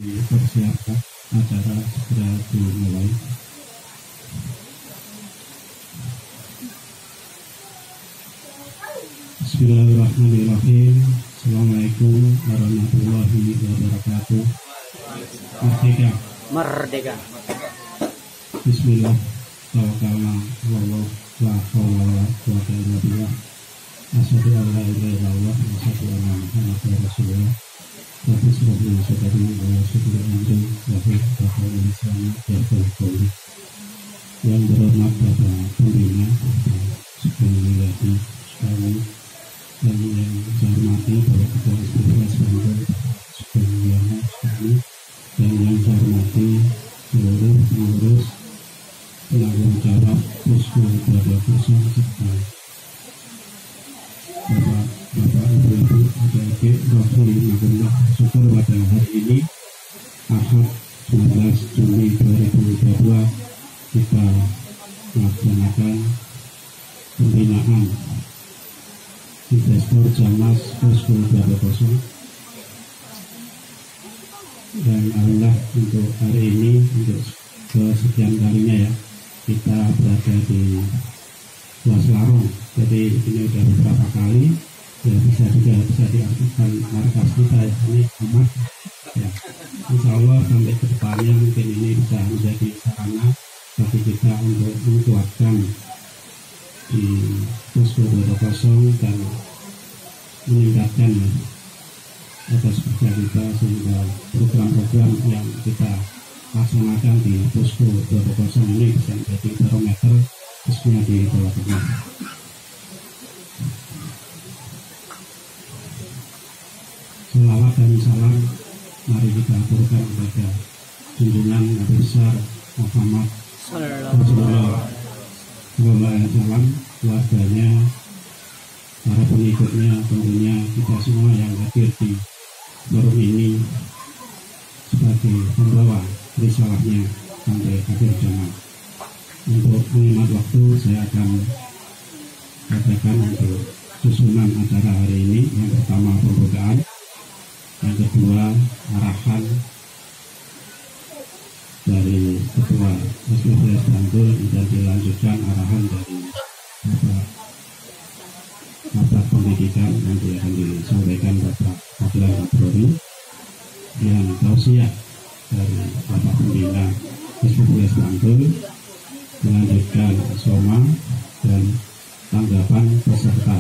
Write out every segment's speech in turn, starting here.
Dipersiapkan acara segera dimulai. Bismillahirrahmanirrahim. Assalamualaikum warahmatullahi wabarakatuh. Merdeka. Merdeka. Bismillah. Tawakkalna Allah la haula wala quwwata illa billah. Asyhadu an la ilaha illallah wa asyhadu anna Muhammadar Rasulullah. Rabbi shrah li sadri wa yassir li amri wahlul 'uqdatam min lisani yafqahu qawli. Yang berhormat Bapak Pembina Sekalian sekali, dan yang saya hormati Bapak Ketua SPPS Bantul sekalian sekali, dan yang saya hormati seluruh pengurus penanggung jawab Posko 220 serta Bapak Ibu, adik-adik, Rohri, Magendah, syukur pada hari ini Ahad 19 Juni 2022 kita melaksanakan pembinaan investor Jamas Posko 220, dan alhamdulillah untuk hari ini untuk kesekian kalinya ya kita berada di Luas Larong. Jadi ini sudah beberapa kali ya, bisa diartikan markas kita ya, ini amat ya. Insya Allah sampai ke depannya mungkin ini bisa menjadi sarana bagi kita untuk menguatkan di Posko 220 dan meningkatkan atas kerja kita, sehingga program-program yang kita laksanakan di Posko 220 ini bisa menjadi barometer khususnya di Jawa Tengah. Selawat dan salam mari kita aturkan kepada junjungan Nabi besar Muhammad Rasulullah SAW, keluarganya, para pengikutnya, tentunya kita semua yang hadir di forum ini sebagai pembawa risalahnya sampai akhir zaman. Untuk menghemat waktu, saya akan katakan untuk susunan acara hari ini. Yang pertama pembukaan, yang kedua arahan dari Ketua SPPS Bantul, dan dilanjutkan arahan dari Bapak Pendidikan, nanti akan disampaikan Bapak Abdullah Abdori, yang tausiah dari Bapak Pembina SPPS Bantul, melanjutkan soma dan tanggapan peserta,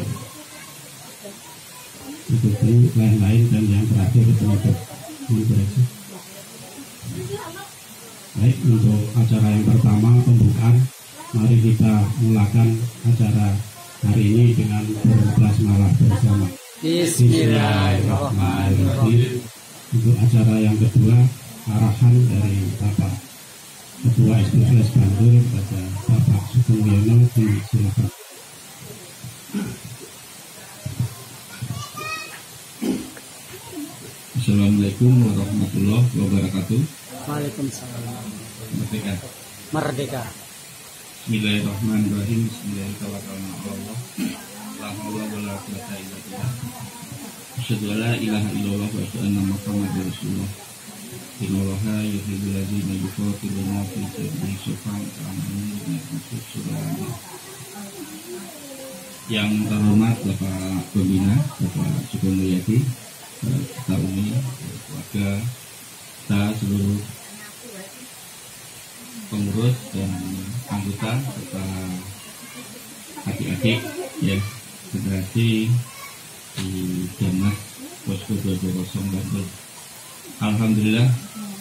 ikuti lain-lain, dan yang terakhir penutup. Baik, untuk acara yang pertama pembukaan, mari kita mulakan acara hari ini dengan berbasmalah bersama. Bismillahirrahmanirrahim. Untuk acara yang kedua, arahan dari Bapak Ketua SPPS Bantul pada Bapak Sugeng Wiono, silakan. Assalamualaikum warahmatullahi wabarakatuh. Waalaikumsalam. Merdeka. Merdeka. Bismillahirrahmanirrahim. Bismillahirrahmanirrahim. La haula wala quwwata illa billah. Asyhadu an la ilaha illallah wa asyhadu anna Muhammadar Rasulullah. Innallaha yuhibbul ladzina yuqatiluna fi sabilihi saffan ka'annahum bunyanun. Yang terhormat Bapak Pembina, Bapak Sugeng Mulyadi, Ketua Umi, keluarga kita, seluruh pengurus dan anggota serta adik-adik ya federasi di Jamas Posko 220 Bantul. Alhamdulillah,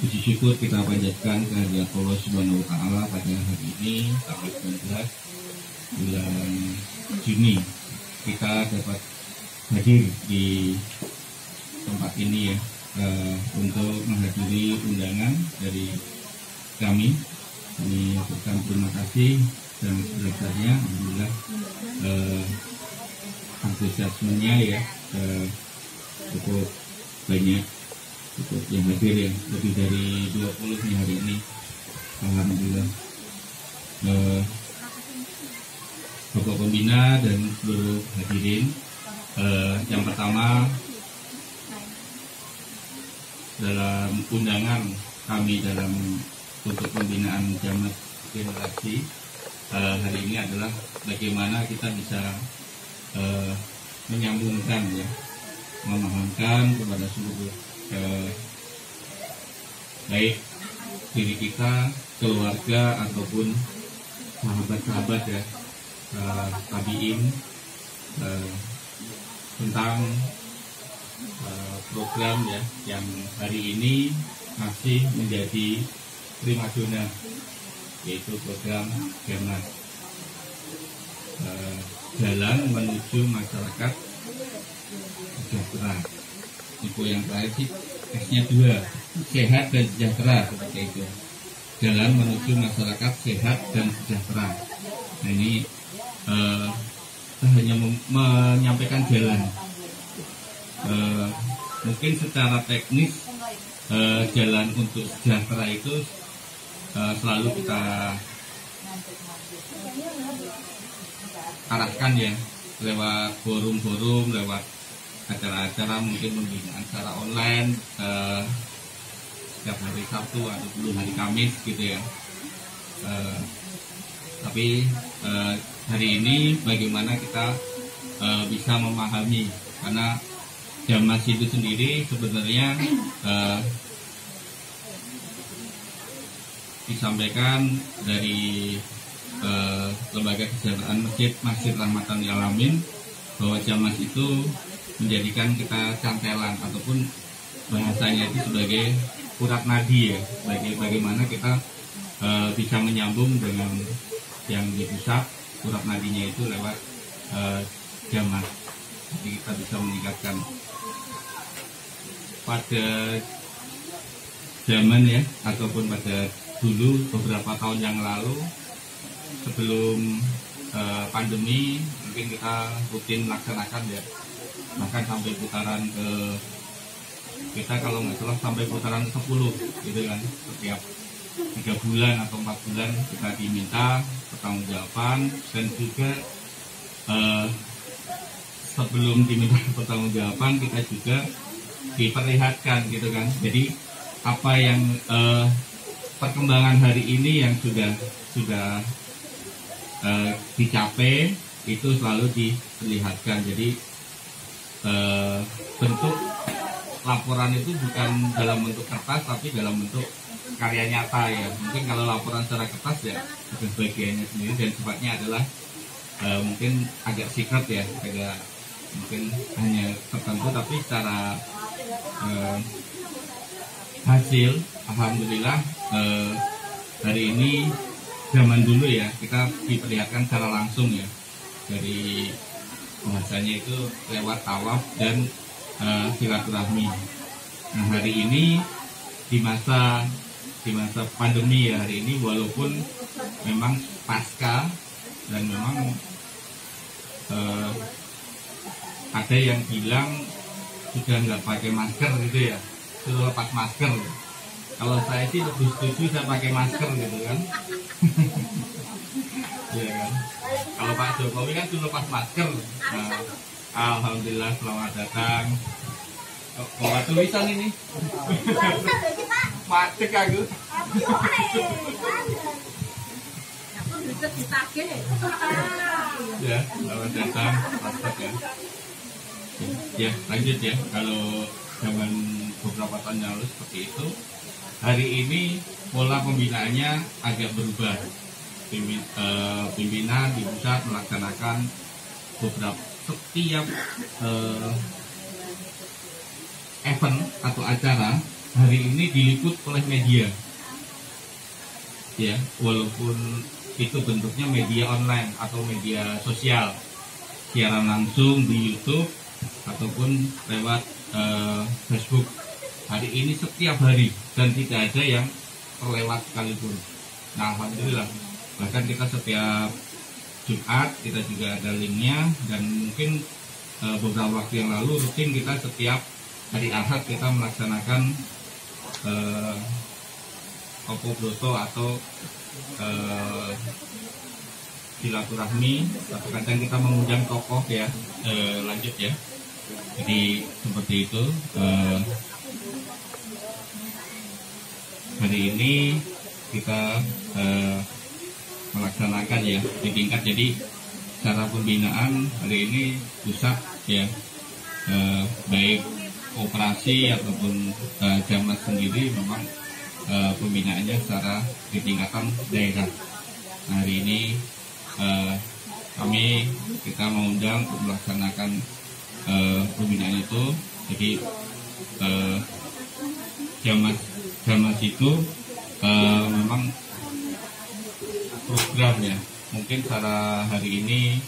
puji syukur kita panjatkan kehadirat Allah Subhanahu wa taala pada hari ini tanggal 19 bulan Juni kita dapat hadir di tempat ini ya untuk menghadiri undangan dari kami. Kami ucapkan terima kasih dan sebesarnya alhamdulillah antusiasmenya ya cukup banyak, cukup yang hadir ya, lebih dari 20 nih hari ini. Alhamdulillah. Bapak Pembina dan seluruh hadirin, yang pertama dalam undangan kami dalam untuk pembinaan Jamaah Generasi hari ini adalah bagaimana kita bisa menyambungkan ya, memahamkan kepada seluruh baik diri kita, keluarga ataupun sahabat-sahabat ya, tabiin tentang program ya yang hari ini masih menjadi primadona, yaitu program Jamas, jalan menuju masyarakat sejahtera. Info yang terakhir sih S-nya 2, sehat dan sejahtera, seperti itu. Jalan menuju masyarakat sehat dan sejahtera. Nah ini kita hanya menyampaikan jalan. Mungkin secara teknis jalan untuk sejahtera itu selalu kita arahkan ya, lewat forum-forum, lewat acara-acara, mungkin pembinaan secara online setiap hari Sabtu atau hari Kamis gitu ya. Tapi hari ini bagaimana kita bisa memahami, karena Jamas itu sendiri sebenarnya disampaikan dari Lembaga Kesejahteraan Masjid Rahmatan lil Alamin bahwa Jamas itu menjadikan kita cantelan ataupun bahasanya itu sebagai urat nadi ya, bagaimana kita bisa menyambung dengan yang di pusat, urat nadinya itu lewat Jamas. Jadi kita bisa meningkatkan. Pada zaman ya, ataupun pada dulu beberapa tahun yang lalu sebelum pandemi, mungkin kita rutin melaksanakan ya, bahkan sampai putaran kita kalau nggak salah sampai putaran 10 gitu kan, setiap 3 bulan atau 4 bulan kita diminta pertanggungjawaban, dan juga sebelum diminta pertanggungjawaban kita juga diperlihatkan gitu kan. Jadi apa yang perkembangan hari ini yang sudah dicapai itu selalu diperlihatkan. Jadi bentuk laporan itu bukan dalam bentuk kertas tapi dalam bentuk karya nyata ya. Mungkin kalau laporan secara kertas ya ada bagiannya sendiri dan sifatnya adalah mungkin agak secret ya, agak mungkin hanya tertentu, tapi secara hasil alhamdulillah hari ini, zaman dulu ya kita diperlihatkan secara langsung ya, dari bahasanya itu lewat tawaf dan silaturahmi. Nah hari ini di masa pandemi ya, hari ini walaupun memang pasca dan memang ada yang bilang sudah nggak pakai masker gitu ya, suruh lepas masker. Kalau saya sih lebih setuju saya pakai masker gitu kan. Ya kan. Kalau Pak Jokowi kan suruh lepas masker. Nah, alhamdulillah selamat datang. Bawa tulisan ini. Macet aku. Ya, selamat datang. Ya. Ya, lanjut ya. Kalau zaman beberapa tahun yang lalu seperti itu, hari ini pola pembinaannya agak berubah. Pimpinan di pusat melaksanakan setiap event atau acara hari ini diliput oleh media. Ya, walaupun itu bentuknya media online atau media sosial, siaran langsung di YouTube ataupun lewat Facebook. Hari ini setiap hari dan tidak ada yang terlewat sekalipun. Nah, alhamdulillah. Bahkan kita setiap Jumat kita juga ada linknya, dan mungkin beberapa waktu yang lalu rutin kita setiap hari Ahad kita melaksanakan kopobroto atau silaturahmi, atau kadang kita mengundang tokoh ya. Lanjut ya. Jadi seperti itu. hari ini kita melaksanakan ya di tingkat, jadi secara pembinaan hari ini pusat ya, baik operasi ataupun Jamas sendiri memang pembinaannya secara di tingkatan daerah. Nah, hari ini kita mengundang untuk melaksanakan pembinaan itu. Jadi Jamas itu memang program ya, mungkin secara hari ini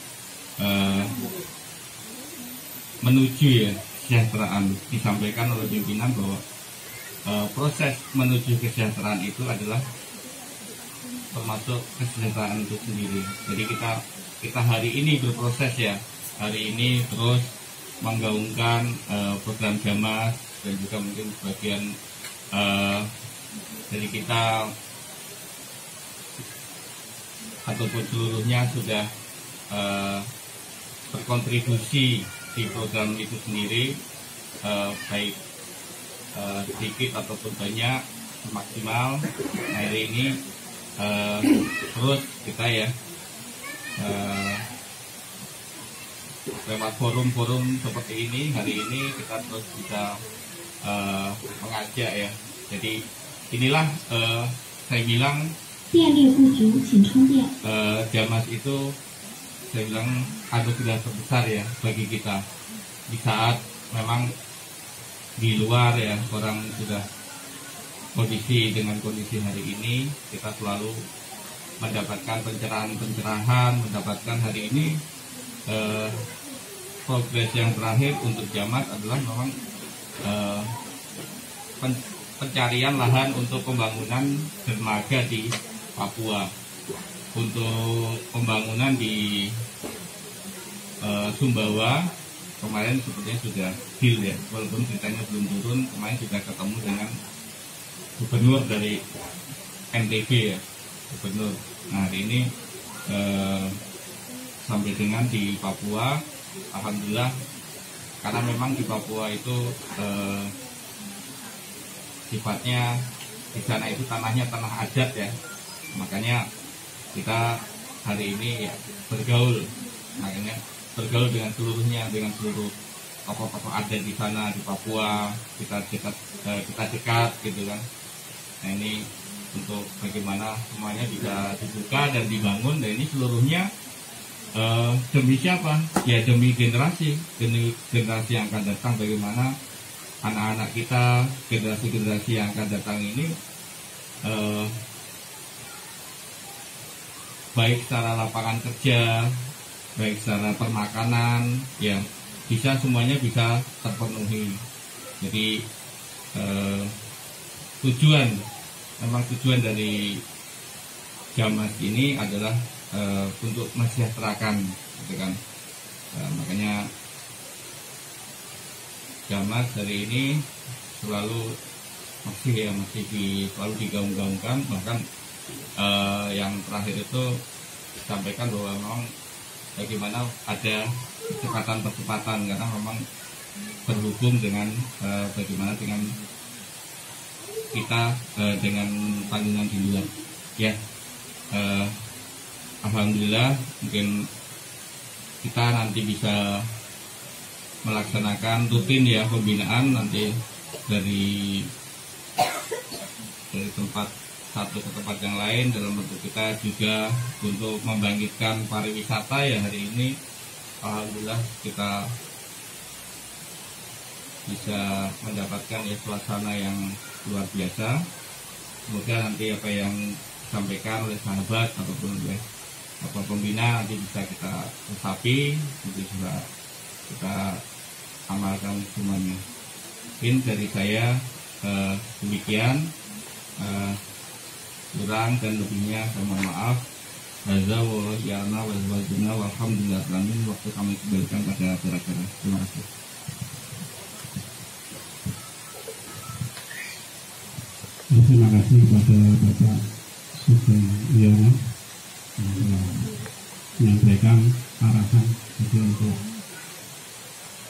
menuju ya kesejahteraan, disampaikan oleh pimpinan bahwa proses menuju kesejahteraan itu adalah termasuk kesejahteraan itu sendiri. Jadi kita hari ini berproses ya, hari ini terus menggaungkan program Jamas, dan juga mungkin sebagian dari kita ataupun seluruhnya sudah berkontribusi di program itu sendiri, baik sedikit ataupun banyak, maksimal. Hari ini terus kita ya lewat forum-forum seperti ini, hari ini kita terus bisa mengajak ya. Jadi inilah saya bilang Jamas itu saya bilang anugerah terbesar ya bagi kita, di saat memang di luar ya orang sudah dengan kondisi hari ini, kita selalu mendapatkan pencerahan, mendapatkan hari ini progres yang terakhir untuk Jamas adalah memang pencarian lahan untuk pembangunan dermaga di Papua, untuk pembangunan di Sumbawa. Kemarin sepertinya sudah deal ya, walaupun ceritanya belum turun. Kemarin sudah ketemu dengan gubernur dari NTB ya, gubernur. Nah, hari ini sampai dengan di Papua, alhamdulillah, karena memang di Papua itu sifatnya di sana itu tanahnya tanah adat ya, makanya kita hari ini ya bergaul dengan seluruhnya, dengan seluruh tokoh-tokoh adat di sana di Papua, kita dekat gitu kan. Nah, ini untuk bagaimana semuanya bisa dibuka dan dibangun, dan ini seluruhnya demi siapa? Ya demi generasi yang akan datang. Bagaimana anak-anak kita, generasi yang akan datang ini baik secara lapangan kerja, baik secara permakanan, ya bisa semuanya bisa terpenuhi. Jadi tujuan dari Jamas ini adalah untuk mensejahterakan, gitu kan. Makanya Jamas hari ini selalu selalu digaung-gaungkan. Bahkan yang terakhir itu disampaikan bahwa memang bagaimana ada percepatan karena memang berhubung dengan bagaimana dengan kita dengan tanggungan di luar ya. Alhamdulillah mungkin kita nanti bisa melaksanakan rutin ya pembinaan nanti dari tempat satu ke tempat yang lain, dalam bentuk kita juga untuk membangkitkan pariwisata ya. Hari ini alhamdulillah kita bisa mendapatkan ya suasana yang luar biasa. Semoga nanti apa yang disampaikan oleh sahabat ataupun oleh pembina nanti bisa kita resapi, nanti juga kita amalkan semuanya. Mungkin dari saya demikian, kurang dan lebihnya saya mohon maaf. Walhamdulillah. Waktu kami kembalikan pada acara. Terima kasih. Terima kasih kepada Bapak Sugeng Yono yang menyampaikan arahan jadi untuk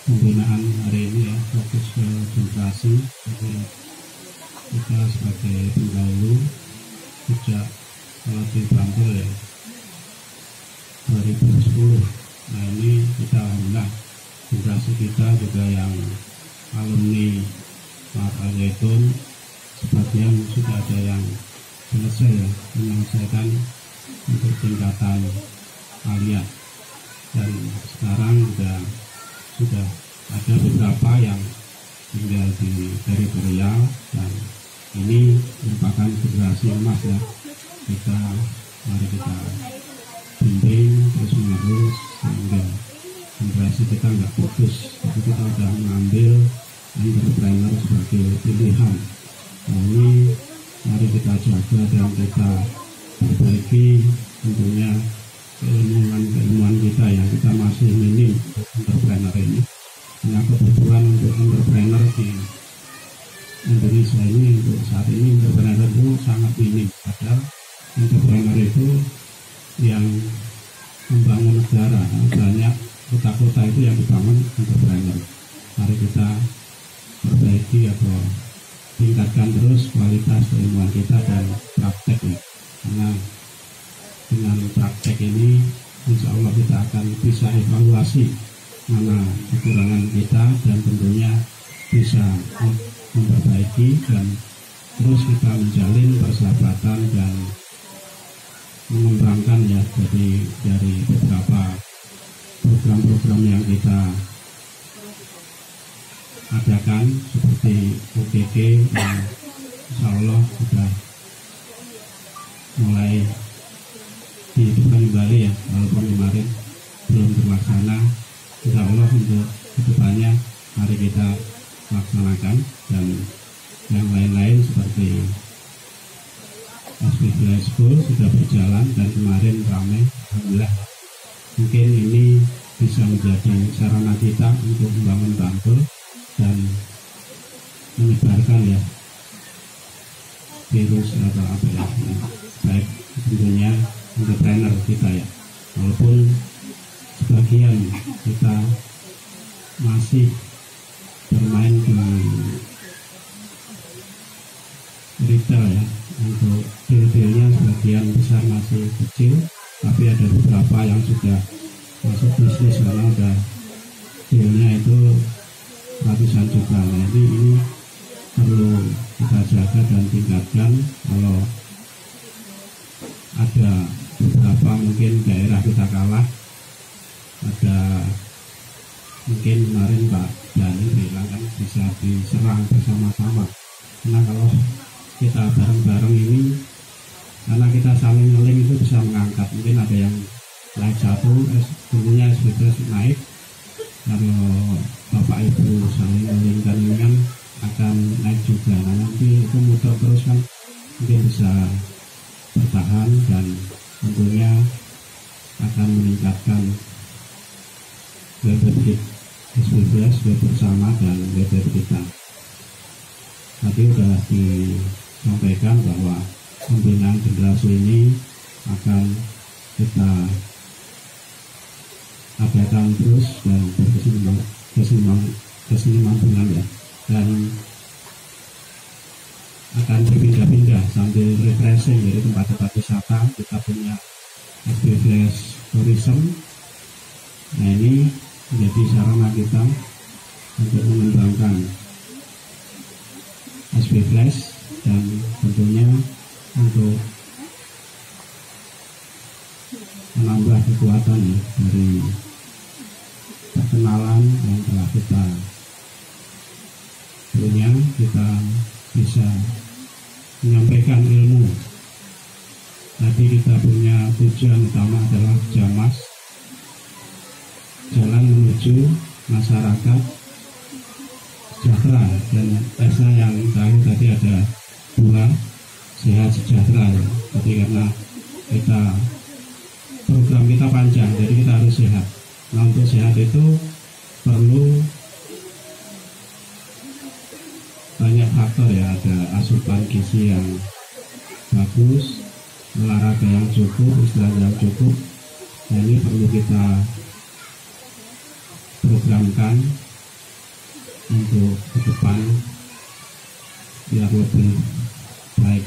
pembinaan hari ini ya, fokus ke generasi. Jadi kita sebagai pendahulu sejak melatih Bantul ya 2010. Nah ini kita alhamdulillah generasi kita juga yang alumni Mahat Al Zaitun sebagian sudah ada yang selesai ya, menyelesaikan untuk tingkatan aliyah, dan sekarang sudah ada beberapa yang tinggal dari Riau, dan ini merupakan generasi emas ya. Mari kita bimbing terus menerus sehingga generasi kita nggak putus, tapi kita sudah mengambil entrepreneur sebagai pilihan. Nah ini mari kita jaga dan kita perbaiki tentunya keilmuan kita yang kita masih minim untuk entrepreneur ini. Karena kebutuhan untuk entrepreneur di Indonesia ini untuk saat ini entrepreneur itu sangat minim. Padahal entrepreneur itu yang membangun negara, banyak kota-kota itu yang dibangun entrepreneur. Mari kita perbaiki atau tingkatkan terus kualitas keilmuan kita dan prakteknya, karena dengan praktek ini insya Allah kita akan bisa evaluasi mana kekurangan kita dan tentunya bisa memperbaiki, dan terus kita menjalin persahabatan dan mengembangkan ya dari beberapa program-program yang kita adakan seperti OKK yang insya Allah sudah mulai dihidupkan kembali ya, walaupun kemarin belum terlaksana. Insya Allah untuk kedepannya mari kita laksanakan, dan yang lain-lain seperti SPV School sudah berjalan dan kemarin ramai, alhamdulillah. Mungkin ini bisa menjadi sarana kita untuk membangun Bantul dan menyebarkan ya virus atau apa ya, baik tentunya entrepreneur kita ya, walaupun sebagian kita masih bermain di retail ya, untuk deal-dealnya sebagian besar masih kecil, tapi ada beberapa yang sudah masuk bisnis karena udah dealnya itu ratusan juta. Nah, ini perlu kita jaga dan tingkatkan. Kalau ada beberapa mungkin daerah kita kalah, ada mungkin kemarin Pak Dhani bilang kan bisa diserang bersama-sama. Karena kalau kita bareng-bareng ini, karena kita saling ngeling itu bisa mengangkat. Mungkin ada yang naik satu, tentunya SPV naik. Kalau Bapak Ibu saling ngelingkan ini kan akan naik juga. Nah nanti itu muter terus kan mungkin bisa bertahan dan tentunya akan meningkatkan level SPV bersama dan level kita. Tadi sudah disampaikan bahwa pembinaan generasi ini akan kita adakan terus dan berkesinambungan ya, dan akan berpindah-pindah sambil refreshing dari tempat-tempat wisata. Kita punya SPV Tourism. Nah ini menjadi sarana kita untuk mengembangkan SPV dan tentunya untuk menambah kekuatan ya, dari perkenalan yang telah kita punya. Kita bisa menyampaikan ilmu. Tadi kita punya tujuan utama adalah Jamas, jalan menuju masyarakat sejahtera, dan tesnya yang terakhir tadi ada 2, sehat sejahtera ya. Jadi karena program kita panjang, jadi kita harus sehat. Nah untuk sehat itu perlu banyak faktor ya, ada asupan gizi yang bagus, olahraga yang cukup, istirahat yang cukup. Nah ini perlu kita programkan untuk ke depan biar lebih baik.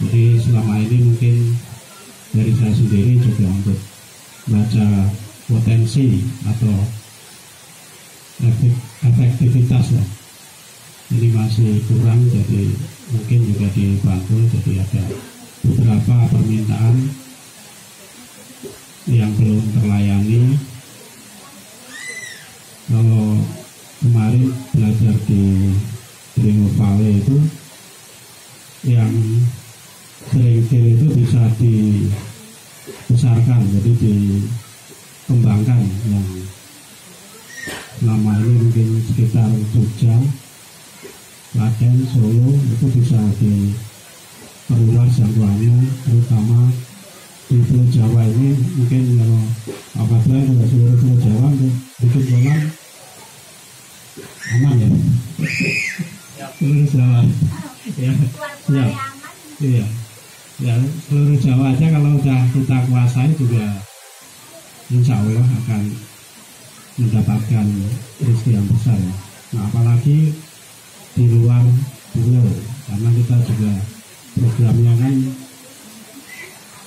Jadi selama ini mungkin dari saya sendiri juga untuk baca potensi atau efektivitas ya, ini masih kurang, jadi mungkin juga dibantu. Jadi ada beberapa permintaan yang belum terlayani. Kalau kemarin belajar di Brimo Valley itu yang seringkil itu bisa dibesarkan, jadi dikembangkan. Yang selama ini mungkin sekitar Jogja, Klaten, Solo itu bisa diperluas jangkauannya, terutama di Pulau Jawa ini. Mungkin kalau apabila juga seluruh Pulau Jawa untuk bikin kolam aman ya. Seluruh Jawa ya, siap. Iya, ya seluruh Jawa aja kalau udah kita kuasai juga insya Allah akan mendapatkan rezeki yang besar ya. Nah, apalagi di luar pulau, karena kita juga programnya kan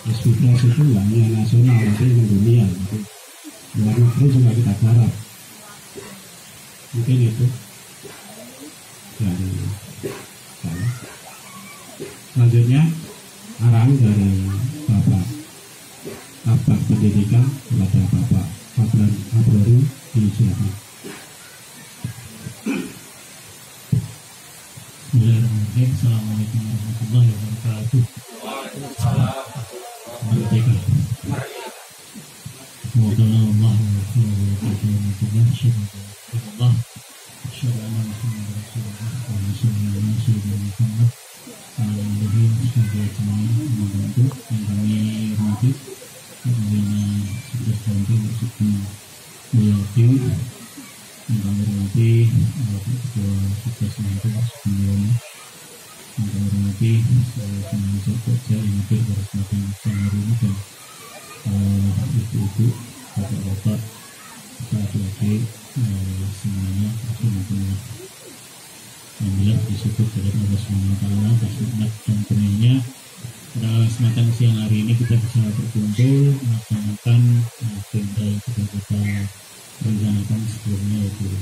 SBPS itu nggak hanya nasional tapi mendunia. Jadi luar negeri juga kita garap. Mungkin itu dari saya. Selanjutnya arahan dari Bapak Kabak Pendidikan kepada Bapak Fadlan Abrori, disilakan. Bismillahirrahmanirrahim. Assalamualaikum warahmatullahi wabarakatuh. Merdeka. Merdeka Allah yang kami hormati Ketua Satgas Bantu Bersih Mulyadi, yang kami hormati Ketua Satgas Bantu Bersih Mulyadi, yang kami hormati pengurus kerja yang hadir pada kesempatan siang hari ini, dan ibu-ibu, bapak-bapak, adik-adik semuanya. Alhamdulillah, alhamdulillah bersyukur kepada Allah SWT atas nikmat dan kurnianya. Pada kesempatan siang hari ini kita bisa berkumpul melaksanakan agenda yang sudah kita rencanakan sebelumnya, yaitu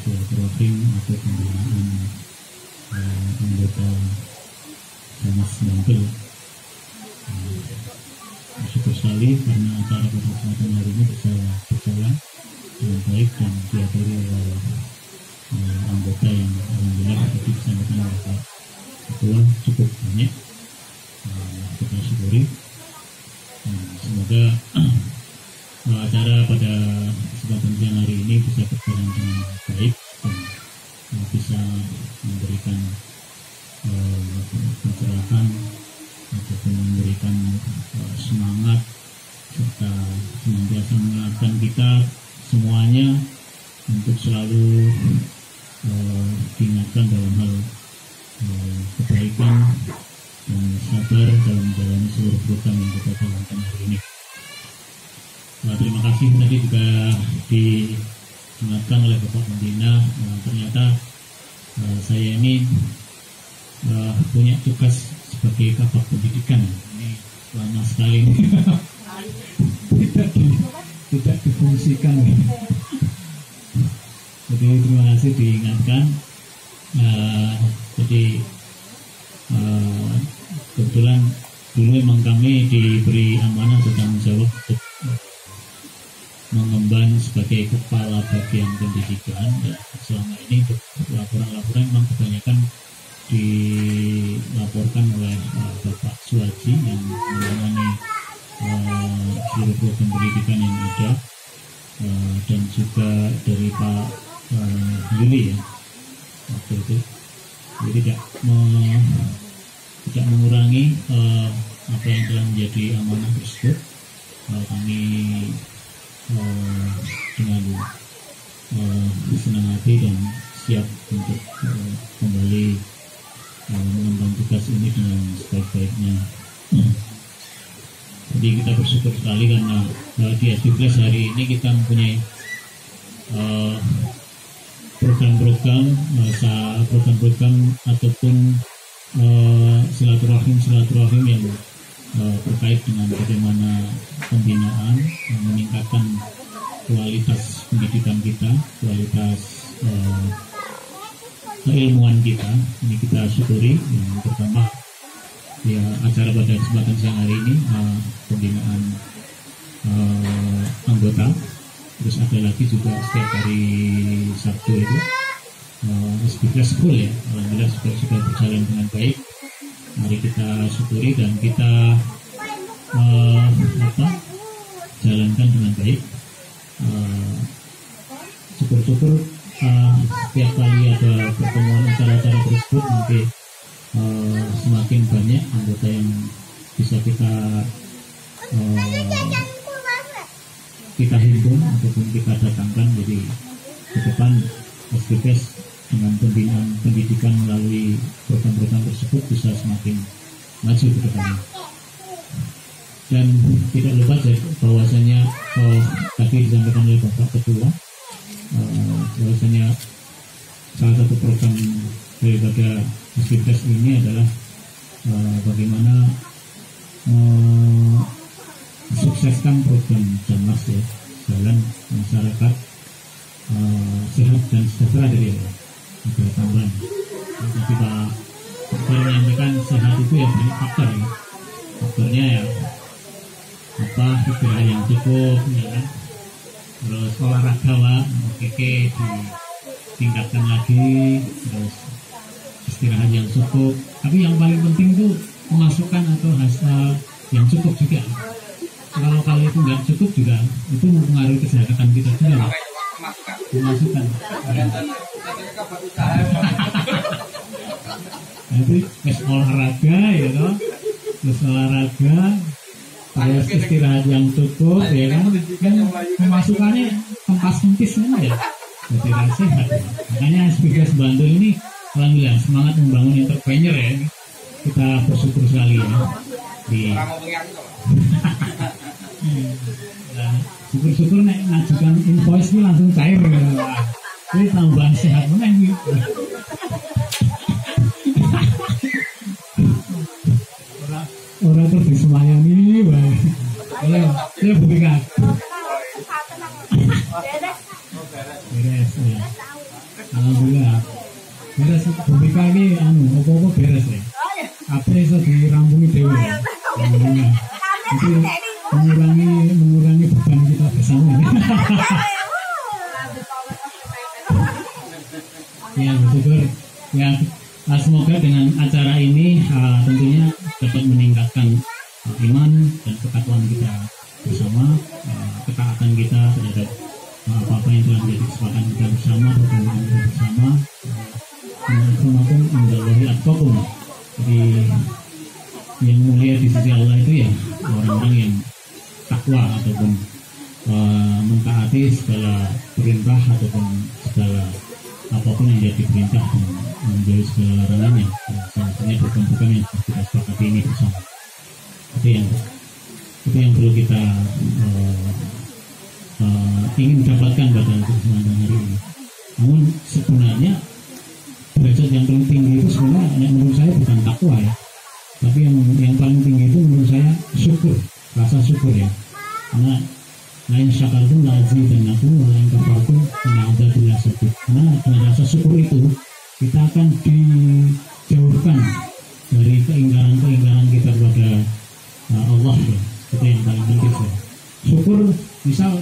silaturahim atau pembinaan anggota Damas Bantul. Bersyukur sekali karena acara pada kesempatan hari ini bisa berjalan dengan baik dan dihadiri oleh anggota yang alhamdulillah tadi disampaikan oleh Pak Ketua cukup banyak. Kita syukuri, semoga acara pada kesempatan siang hari ini bisa berjalan dengan baik dan bisa memberikan pencerahan ataupun memberikan semangat serta senantiasa mengingatkan kita semuanya untuk selalu diingatkan dalam hal kebaikan dan sabar dalam menjalani seluruh program yang kita jalankan hari ini. Terima kasih tadi juga diingatkan oleh Bapak Pembina, ternyata saya ini punya tugas sebagai kabak pendidikan. Ini lama sekali tidak difungsikan. Jadi terima kasih diingatkan. Jadi kebetulan dulu memang kami diberi amanah atau tanggung jawab untuk mengemban sebagai kepala bagian pendidikan, dan selama ini untuk laporan-laporan memang kebanyakan dilaporkan oleh Bapak Suwaji yang menangani seluruh program pendidikan yang ada, dan juga dari Pak Yuli ya waktu itu. Jadi tidak mengurangi apa yang telah menjadi amanah tersebut. Kami dengan senang hati dan siap untuk kembali mengemban tugas ini dengan sebaik-baiknya. Jadi kita bersyukur sekali karena di SBPS hari ini kita mempunyai program-program atau silaturahim yang terkait dengan bagaimana pembinaan meningkatkan kualitas pendidikan kita, kualitas keilmuan kita. Ini kita syukuri. Yang pertama ya acara pada kesempatan siang hari ini pembinaan anggota. Terus ada lagi juga setiap hari Sabtu itu SPKS School ya. Alhamdulillah sudah berjalan dengan baik. Mari kita syukuri dan kita jalankan dengan baik. Syukur-syukur setiap kali ada pertemuan acara-acara tersebut nanti semakin banyak anggota yang bisa kita himpun ataupun kita datangkan. Jadi ke depan SPKS dengan pembinaan pendidikan melalui program-program tersebut bisa semakin maju ke depannya. Dan tidak lupa bahwasanya tadi disampaikan oleh Bapak Ketua bahwasanya salah satu program daripada SPKS ini adalah bagaimana sukseskan program Jammas ya, jalan masyarakat sehat dan sejahtera dari negara tambahan. Tapi Pak Dokter menyampaikan sehat itu ya banyak faktor ya. Faktornya ya istirahat yang cukup ya kan, terus olahraga ditingkatkan lagi, terus istirahat yang cukup. Tapi yang paling penting itu pemasukan atau hasil yang cukup juga. Kalau itu nggak cukup juga itu mempengaruhi kesehatan kita juga. Pemasukan. Nanti olahraga ya toh, terus olahraga, terus istirahat yang cukup ya kan pemasukannya kempis ya, jadi sehat. Makanya SPKS Bantul ini alhamdulillah semangat membangun entrepreneur ya, kita bersyukur sekali ya. Syukur-syukur nek ngajukan invoice ini langsung cair ya. Ini tambahan sehat mana ini? Orang terus disemayani, boleh buktikan. Beres ya. Alhamdulillah. Beres buktikan ini apa-apa beres ya. Apa iso dirampungi dewe. Alhamdulillah. Itu mengurangi beban kita bersama. Ya bersyukur ya. Semoga dengan acara ini tentunya dapat meningkatkan iman dan ketakwaan kita bersama, ketaatan kita terhadap apa-apa yang telah menjadi kesepakatan kita bersama, pertemuan kita bersama. Akramakum indallahi atqakum. Jadi yang mulia di sisi Allah itu ya orang-orang yang takwa ataupun mentaati segala perintah ataupun segala apapun yang dia diperintah dan menjauhi segala larangannya. Salah satunya program-program yang kita sepakati ini bersama. Itu yang perlu kita ingin dapatkan pada kesempatan hari ini. Namun sebenarnya derajat yang paling tinggi itu sebenarnya menurut saya bukan takwa ya, tapi yang paling tinggi itu menurut saya syukur, rasa syukur ya. Karena lain syakartum la azidannakum wa lain kafartum inna adzabi lasyadid. Karena dengan rasa syukur itu kita akan dijauhkan dari keingkaran kita kepada Allah ya. Itu yang paling penting ya. Syukur misal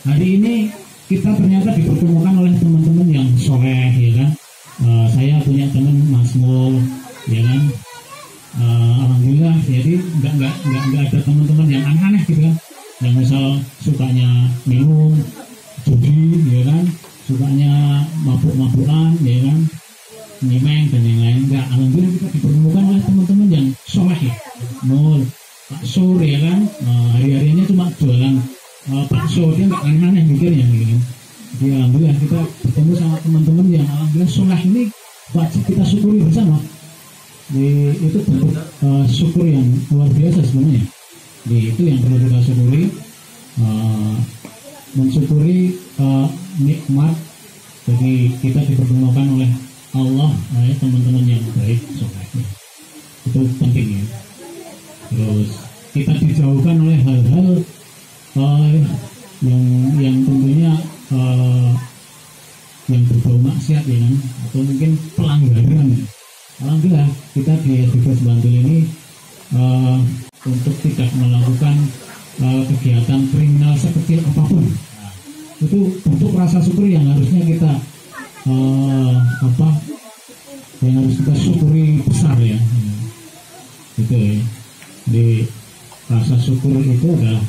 hari ini kita ternyata dipertemukan oleh teman-teman yang soleh ya kan. Saya punya teman Mas Mul ya kan. Alhamdulillah jadi nggak ada teman-teman yang aneh-aneh gitu kan, yang misal sukanya minum, judi ya kan, sukanya mabuk-mabukan ya kan, nyimeng dan yang lain. Enggak, alhamdulillah kita dipertemukan oleh teman-teman yang soleh ya. Mul, Pak Sur ya kan, hari-harinya cuma jualan bakso, dia nggak aneh-aneh mikirnya gitu kan. Jadi alhamdulillah kita bertemu sama teman-teman yang alhamdulillah soleh ini wajib kita syukuri bersama. Itu bentuk syukur yang luar biasa sebenarnya. Itu yang perlu kita syukuri, mensyukuri nikmat. Jadi kita dipertemukan oleh Allah, teman-teman yang baik soleh. Itu penting mungkin pelanggaran. Alhamdulillah kita di Divos Bantul ini untuk tidak melakukan kegiatan kriminal sekecil apapun. Itu bentuk rasa syukur yang harusnya kita yang harus kita syukuri besar ya. Gitu ya. Di rasa syukur itu adalah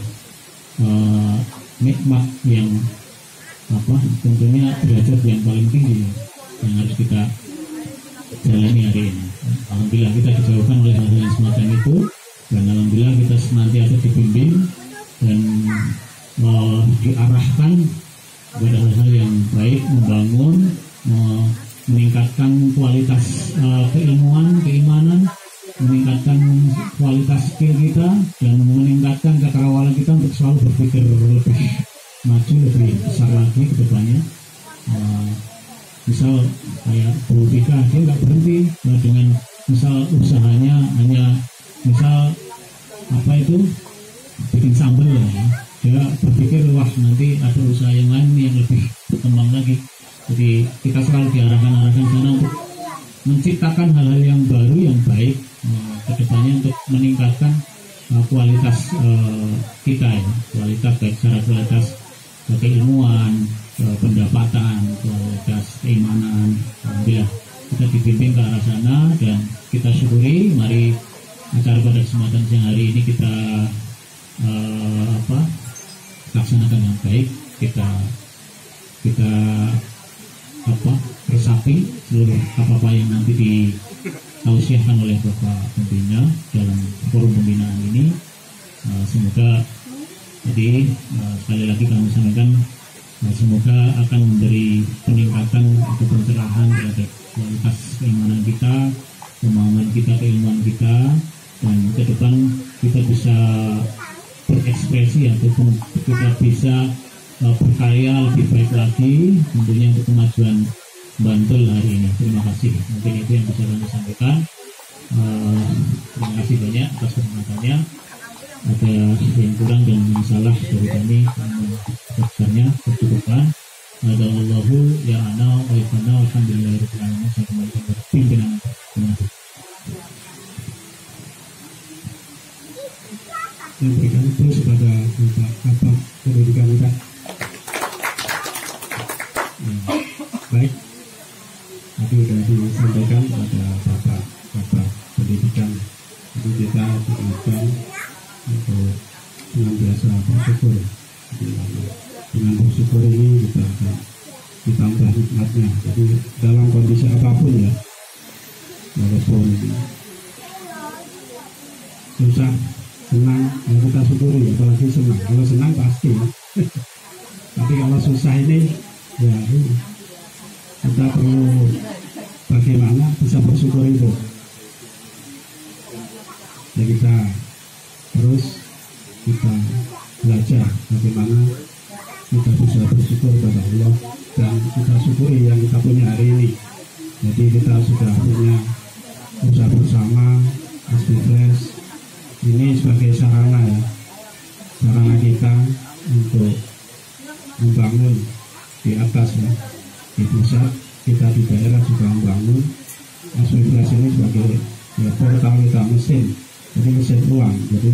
nikmat yang tentunya derajat yang paling tinggi yang harus kita jalani hari ini. Alhamdulillah kita dijauhkan oleh hal-hal yang semacam itu, dan alhamdulillah kita senantiasa dibimbing dan diarahkan kepada hal-hal yang baik, membangun, meningkatkan kualitas keilmuan, keimanan, meningkatkan kualitas skill kita, dan meningkatkan ketawalan kita untuk selalu berpikir lebih maju, lebih besar lagi ke depannya. Misal kayak Bu Vika, dia nggak berhenti dengan misal usahanya hanya misal bikin sambal ya. Dia berpikir wah nanti ada usaha yang lain yang lebih berkembang lagi. Jadi kita selalu diarahkan sana untuk menciptakan hal-hal yang baru yang baik ke depannya untuk meningkatkan kualitas kita ya, kualitas baik secara kualitas keilmuan, pendapatan, kualitas keimanan. Alhamdulillah kita dibimbing ke arah sana dan kita syukuri. Mari acara pada kesempatan siang hari ini kita laksanakan yang baik. Kita resapi seluruh apa yang nanti ditausiahkan oleh Bapak Pembina dalam forum pembinaan ini. Semoga jadi sekali lagi kami sampaikan semoga akan memberi peningkatan atau pencerahan terhadap kualitas keimanan kita, pemahaman kita, keilmuan kita, dan ke depan kita bisa berekspresi ataupun kita bisa berkarya lebih baik lagi tentunya untuk kemajuan Bantul hari ini. Terima kasih. Mungkin itu yang bisa kami sampaikan. Terima kasih banyak atas kesempatannya. Ada yang kurang dan yang salah dari kami sebenarnya tercukupkan. Ada Allahu ya ana wa ifana alhamdulillahirabbil alamin. Saya kembalikan kepada pimpinan. Terima kasih. Yang berikan terus pada Bapak pendidikan kita. Baik, tadi sudah disampaikan pada Bapak pendidikan. Jadi kita diingatkan untuk senantiasa bersyukur. Dengan bersyukur ini kita akan ditambah nikmatnya. Jadi dalam kondisi apapun ya, walaupun susah, senang, ya kita syukuri. Apalagi senang. Kalau senang pasti. Tapi kalau susah ini, ya kita perlu bagaimana bisa bersyukur itu. Ya kita terus kita belajar bagaimana kita bisa bersyukur kepada Allah dan kita syukuri yang kita punya hari ini. Jadi kita sudah punya usaha bersama Asbifresh ini sebagai sarana ya, sarana kita untuk membangun di atas ya, di pusat kita di daerah juga membangun Asbifresh ini sebagai ya, portal kita mesin, jadi mesin uang. Jadi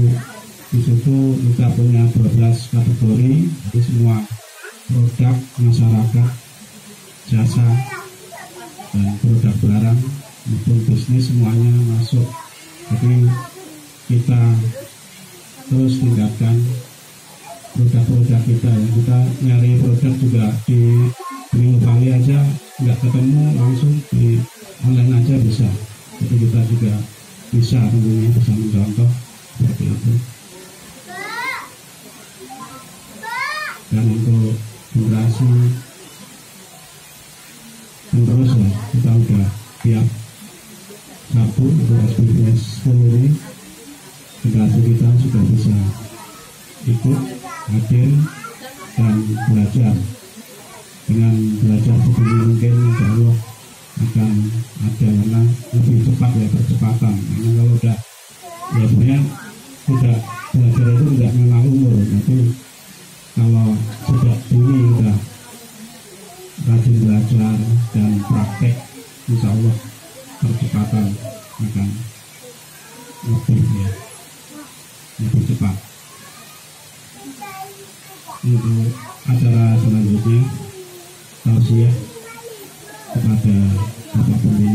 di situ kita punya 12 kategori, jadi semua produk masyarakat, jasa, dan produk barang maupun bisnis semuanya masuk. Jadi kita terus tingkatkan produk-produk kita ya. Kita nyari produk juga di Green Valley aja nggak ketemu, langsung di online aja bisa. Jadi kita juga bisa tentunya bisa mencontoh seperti itu. Dan untuk generasi penerus ya, kita udah tiap Sabtu untuk Asbifresh ini generasi kita sudah bisa ikut hadir dan belajar. Dengan belajar begini mungkin insya Allah akan ada karena lebih cepat ya, percepatan. Karena kalau udah ya sebenarnya sudah belajar itu tidak mengenal umur. Jadi kalau sudah dini udah rajin belajar dan praktek insya Allah percepatan akan lebih cepat. Untuk acara selanjutnya tausiah kepada Bapak Pembina